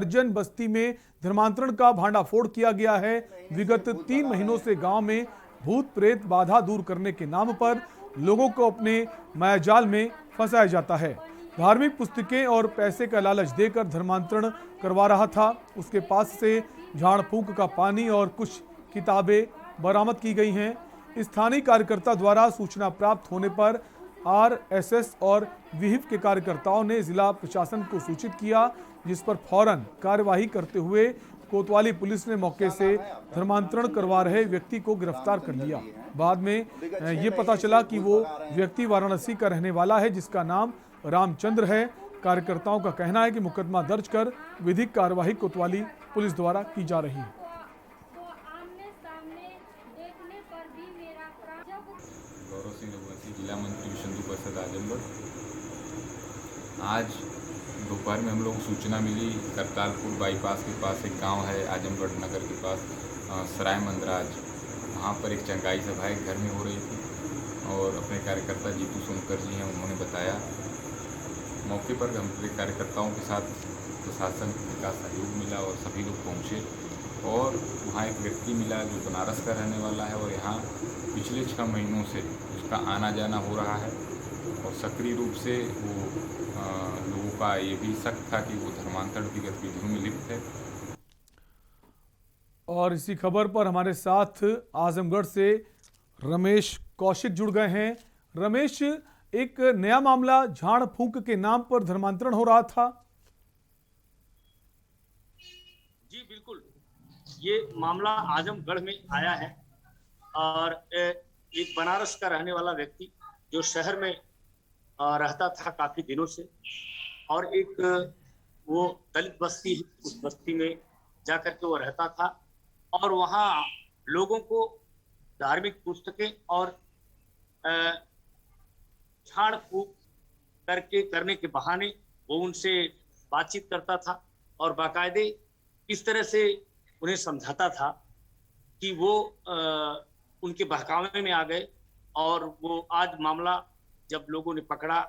हरिजन बस्ती में धर्मांतरण का भांडाफोड़ किया गया है। विगत 3 महीनों से गांव में भूत प्रेत बाधा दूर करने के नाम पर लोगों को अपने मायाजाल में फंसाया जाता है। धार्मिक पुस्तकें और पैसे का लालच देकर धर्मांतरण करवा रहा था। उसके पास से झाड़ फूंक का पानी और कुछ किताबें बरामद की गई हैं। स्थानीय कार्यकर्ता द्वारा सूचना प्राप्त होने पर आरएसएस और विहिप के कार्यकर्ताओं ने जिला प्रशासन को सूचित किया, जिस पर फौरन कार्यवाही करते हुए कोतवाली पुलिस ने मौके से धर्मांतरण करवा रहे व्यक्ति को गिरफ्तार कर लिया। बाद में ये पता चला कि वो व्यक्ति वाराणसी का रहने वाला है, जिसका नाम रामचंद्र है। कार्यकर्ताओं का कहना है कि मुकदमा दर्ज कर विधिक कार्यवाही कोतवाली पुलिस द्वारा की जा रही है। गौरव सिंह रघुवंशी, जिला मंत्री विशंधु परिषद आजमगढ़। आज दोपहर में हम लोग को सूचना मिली, करतारपुर बाईपास के पास एक गांव है आजमगढ़ नगर के पास, सराय मंदराज। वहां पर एक चंगाई सभा एक घर में हो रही थी और अपने कार्यकर्ता जीतू सोनकर जी हैं, उन्होंने बताया। मौके पर हमारे कार्यकर्ताओं के साथ प्रशासन का सहयोग मिला और सभी लोग पहुँचे और वहाँ एक व्यक्ति मिला जो बनारस का रहने वाला है और यहाँ पिछले 6 महीनों से उसका आना जाना हो रहा है और सक्रिय रूप से वो लोगों का ये भी शक था कि वो धर्मांतरण की गतिविधियों में लिप्त है। और इसी खबर पर हमारे साथ आजमगढ़ से रमेश कौशिक जुड़ गए हैं। रमेश, एक नया मामला झाड़ फूंक के नाम पर धर्मांतरण हो रहा था। जी बिल्कुल, ये मामला आजमगढ़ में आया है और एक बनारस का रहने वाला व्यक्ति जो शहर में रहता था काफी दिनों से और एक वो दलित बस्ती है, उस बस्ती में जाकर के वो रहता था और वहाँ लोगों को धार्मिक पुस्तकें और झाड़ फूंक करने के बहाने वो उनसे बातचीत करता था और बाकायदे इस तरह से उन्हें समझाता था कि वो उनके बहकावे में आ गए और वो आज मामला जब लोगों ने पकड़ा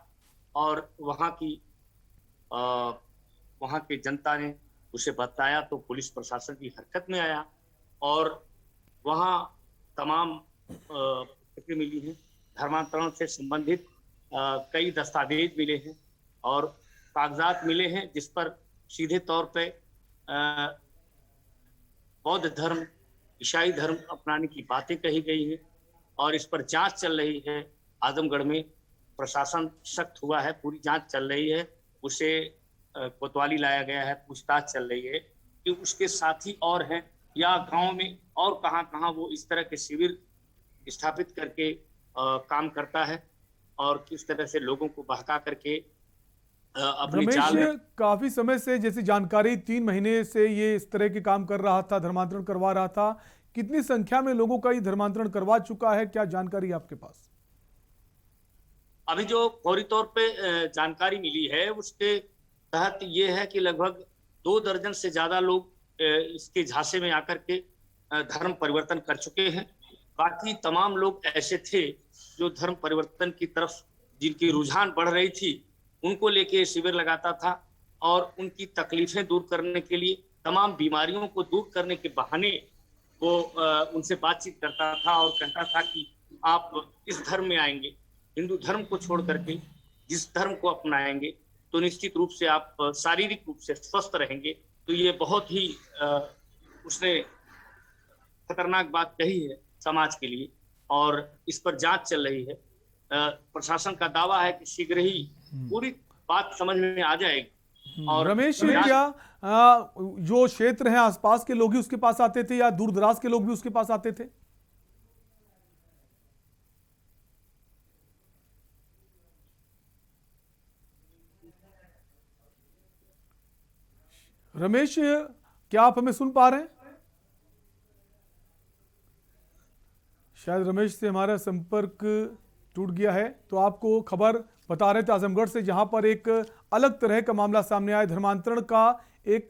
और वहाँ के जनता ने उसे बताया तो पुलिस प्रशासन की हरकत में आया और वहाँ तमाम पुस्तकें मिली हैं, धर्मांतरण से संबंधित कई दस्तावेज मिले हैं और कागजात मिले हैं जिस पर सीधे तौर पे बौद्ध धर्म, ईसाई धर्म अपनाने की बातें कही गई है और इस पर जांच चल रही है। आजमगढ़ में प्रशासन सख्त हुआ है, पूरी जांच चल रही है, उसे कोतवाली लाया गया है, पूछताछ चल रही है कि उसके साथी और हैं या गांव में और कहां वो इस तरह के शिविर स्थापित करके काम करता है और किस तरह से लोगों को बहका करके अपने जाल में। काफी समय से जैसी जानकारी 3 महीने से ये इस तरह के काम कर रहा था, धर्मांतरण करवा रहा था। कितनी संख्या में लोगों का ये धर्मांतरण करवा चुका है, क्या जानकारी आपके पास? अभी जो फौरी तौर पे जानकारी मिली है उसके तहत ये है कि लगभग 2 दर्जन से ज्यादा लोग इसके झांसे में आकर के धर्म परिवर्तन कर चुके हैं। बाकी तमाम लोग ऐसे थे जो धर्म परिवर्तन की तरफ जिनकी रुझान बढ़ रही थी, उनको लेके शिविर लगाता था और उनकी तकलीफें दूर करने के लिए, तमाम बीमारियों को दूर करने के बहाने वो उनसे बातचीत करता था और कहता था कि आप इस धर्म में आएंगे, हिंदू धर्म को छोड़ करके जिस धर्म को अपनाएंगे तो निश्चित रूप से आप शारीरिक रूप से स्वस्थ रहेंगे। तो ये बहुत ही उसने खतरनाक बात कही है समाज के लिए और इस पर जांच चल रही है। प्रशासन का दावा है कि शीघ्र ही पूरी बात समझ में आ जाएगी। और रमेश, क्या जो क्षेत्र है आसपास के लोग ही उसके पास आते थे या दूर दराज के लोग भी उसके पास आते थे? रमेश, क्या आप हमें सुन पा रहे हैं? शायद रमेश से हमारा संपर्क टूट गया है। तो आपको खबर बता रहे थे आजमगढ़ से, जहां पर एक अलग तरह का मामला सामने आया, धर्मांतरण का एक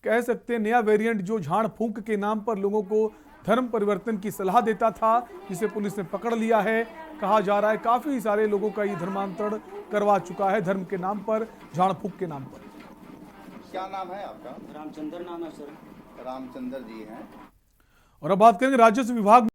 कह सकते हैं नया वेरिएंट, जो झाड़ फूंक के नाम पर लोगों को धर्म परिवर्तन की सलाह देता था, जिसे पुलिस ने पकड़ लिया है। कहा जा रहा है काफी सारे लोगों का ये धर्मांतरण करवा चुका है, धर्म के नाम पर, झाड़ फूंक के नाम पर। क्या नाम है आपका? रामचंद्र नाम है सर। रामचंद्र जी हैं। और अब बात करेंगे राजस्व विभाग